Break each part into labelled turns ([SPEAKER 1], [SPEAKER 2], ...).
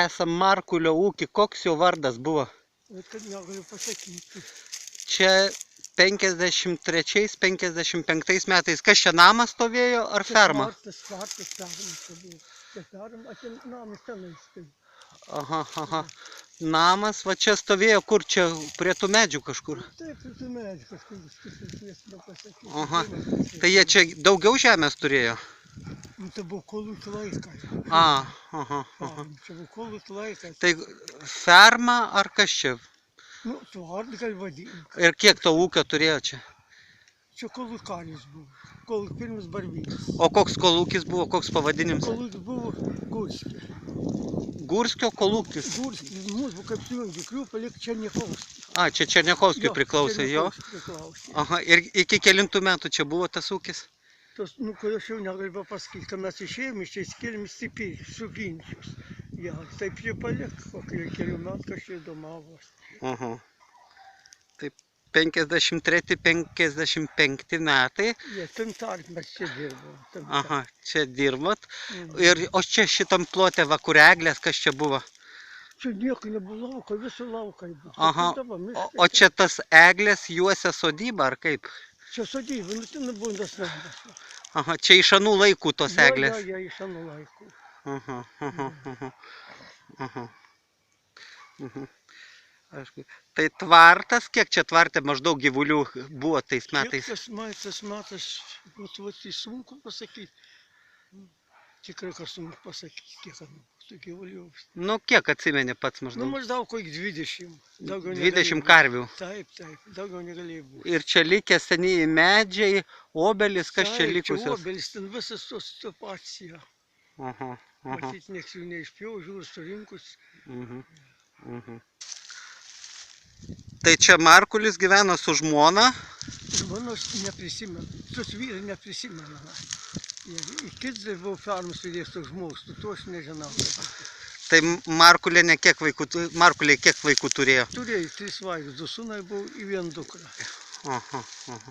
[SPEAKER 1] esam Markulio ūkį. Koks jo vardas buvo?
[SPEAKER 2] Kad negaliu pasakyti.
[SPEAKER 1] Čia 53-55 metais. Kas čia namas stovėjo ar ferma?
[SPEAKER 2] Tvartas ferma čia buvo. Čia ferma, čia namas tenais.
[SPEAKER 1] Aha, aha. Namas, va čia stovėjo, kur čia, prie tų medžių kažkur?
[SPEAKER 2] Taip, prie tų medžių kažkur, pasakyti.
[SPEAKER 1] Aha, tai jie čia daugiau žemės turėjo?
[SPEAKER 2] Nu, tai buvo kolūkio laikas.
[SPEAKER 1] Aha, aha.
[SPEAKER 2] Čia buvo kolūkio laikas.
[SPEAKER 1] Tai ferma ar kas čia?
[SPEAKER 2] Nu, tvartas gali vadinti.
[SPEAKER 1] Ir kiek to ūkio turėjo čia?
[SPEAKER 2] Čia kolūkalis buvo. Pirmas Barvydas.
[SPEAKER 1] O koks kolūkis buvo, koks pavadinimas?
[SPEAKER 2] Kolūkis buvo Gurskio.
[SPEAKER 1] Gurskio kolūkis?
[SPEAKER 2] Gurskis, mūsų buvo kaip sujungė, Kriupą liek Černiachovskį.
[SPEAKER 1] A, čia Černiachovskiui priklausė, jo? Aha, ir iki kelintų metų čia buvo tas ūkis?
[SPEAKER 2] Tos, nu, kur aš jau negaliu pasakyti, kad mes išėjom, iš čia skėlėm stipriai, su ginčius. Ja, taip jie paliek, po kelių metų kažkai domavos.
[SPEAKER 1] Aha. Taip, 53-55 metai.
[SPEAKER 2] Jie, tam tarp mes čia dirbom.
[SPEAKER 1] Aha, čia dirbot. Ir, o čia šitam plote, va, kur eglės, kas čia buvo?
[SPEAKER 2] Čia nieko nebuvo lauko, visų laukai buvo.
[SPEAKER 1] Aha, o čia tas eglės juosia sodybą, ar kaip?
[SPEAKER 2] Čia sodyba, nu ten buvo tas namas.
[SPEAKER 1] Aha, čia iš anų laikų tos eglės.
[SPEAKER 2] Jo, iš anų laikų.
[SPEAKER 1] Aha, aha, aha, aha. Aišku. Tai tvartas, kiek čia tvarte maždaug gyvulių buvo tais metais?
[SPEAKER 2] Kiek tas metas, būtų tai sunku pasakyti. Tikrai, kas sunku pasakyti, kiek tų gyvulių.
[SPEAKER 1] Nu, kiek atsimeni pats maždaug?
[SPEAKER 2] Nu, maždaug 20.
[SPEAKER 1] 20 karvių.
[SPEAKER 2] Taip, taip, daugiau negalėjo būti.
[SPEAKER 1] Ir čia likę senieji medžiai, obelis, kas čia likusios?
[SPEAKER 2] Čia obelis, ten visas tos situacija.
[SPEAKER 1] Aha, aha.
[SPEAKER 2] Matyti, nieks jų neišpjau, žiūrų surinkus.
[SPEAKER 1] Tai čia Markulis gyveno su žmona?
[SPEAKER 2] Žmonos neprisimenu, tos vyrai neprisimenu. Kids buvo fermas vidės toks žmogus, to aš nežinau.
[SPEAKER 1] Tai Markulienė kiek vaikų turėjo?
[SPEAKER 2] Turėjo 3 vaikus, 2 sūnai buvo ir 1 dukra.
[SPEAKER 1] Aha, aha.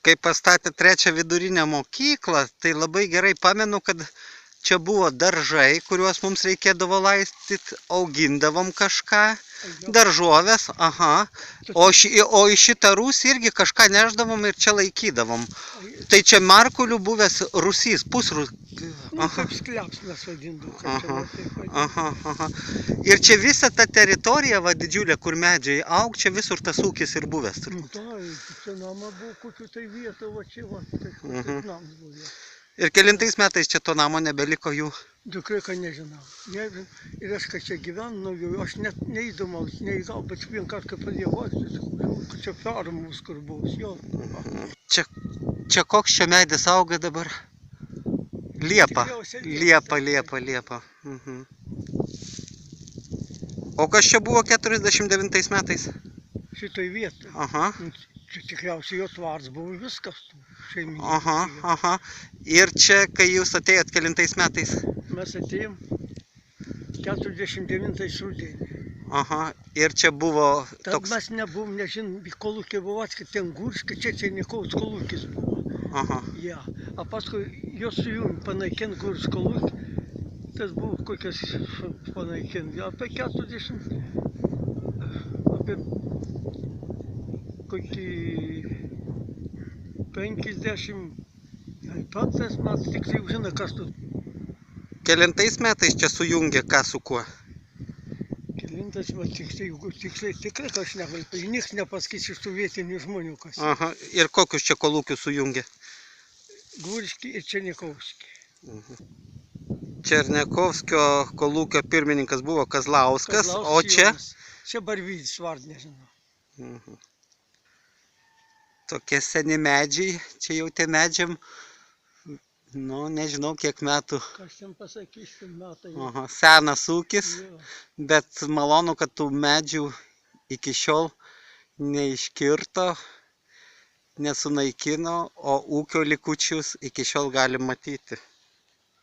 [SPEAKER 1] Kai pastatė 3 vidurinę mokyklą, tai labai gerai pamenu, kad čia buvo daržai, kuriuos mums reikėdavo laistyti, augindavom kažką, daržovės, aha, o į šitą rūsį irgi kažką nešdavom ir čia laikydavom. Tai čia Markulių buvęs rūsys, pusrūsys.
[SPEAKER 2] Nu, kaip skleps mes vadindavom.
[SPEAKER 1] Aha, aha. Ir čia visa ta teritorija, va, didžiulė, kur medžiai aug, čia visur tas ūkis ir buvęs.
[SPEAKER 2] Nu, tai, čia nama buvo kokių tai vietų, va čia, va, taip namas buvo.
[SPEAKER 1] Ir kelintais metais čia to namo nebeliko jų?
[SPEAKER 2] Tikrai, kad nežinau. Ir aš, kad čia gyvenu, aš net neįdomu, neįgau, bet vien kartą pradėjau vaikščioti, čia fermus, kur buvo, jo.
[SPEAKER 1] Čia koks čia medis auga dabar? Liepa. Liepa. O kas čia buvo 49 metais?
[SPEAKER 2] Šitoj vietoj.
[SPEAKER 1] Aha.
[SPEAKER 2] Čia tikriausiai jo tvars buvo viskas.
[SPEAKER 1] Aha, aha. Ir čia, kai jūs atėjot kelintais metais?
[SPEAKER 2] Mes atėjom 49 rudenį.
[SPEAKER 1] Aha. Ir čia buvo toks...
[SPEAKER 2] Tad mes nebuvom, nežinom, kolūkė buvo atskirti, ten Gurskio, čia Černiachovskio kolūkis buvo.
[SPEAKER 1] Aha.
[SPEAKER 2] Ja. O paskui jos sujungė panaikint Gurskio kolūkį. Tas buvo kokias panaikint. Apie 40... Apie kokį 50... Penktas metais tikrai žinai, kas tu.
[SPEAKER 1] Kelintais metais čia sujungė ką su kuo?
[SPEAKER 2] Kelintas metais tikrai, kad aš negaliu. Niekas nepasakys iš tų vietinių žmonių kas.
[SPEAKER 1] Aha. Ir kokius čia kolūkius sujungė?
[SPEAKER 2] Gurskį ir Černiachovskį.
[SPEAKER 1] Černiachovskio kolūkio pirmininkas buvo Kazlauskas, o čia?
[SPEAKER 2] Čia Barvydis vard, nežinau.
[SPEAKER 1] Tokie seni medžiai, čia jau tie medžiam, nu, nežinau kiek metų.
[SPEAKER 2] Kas ten pasakysiu, metai.
[SPEAKER 1] Aha, senas ūkis, bet malonu, kad tų medžių iki šiol neiškirto, nesunaikino, o ūkio likučius iki šiol galim matyti.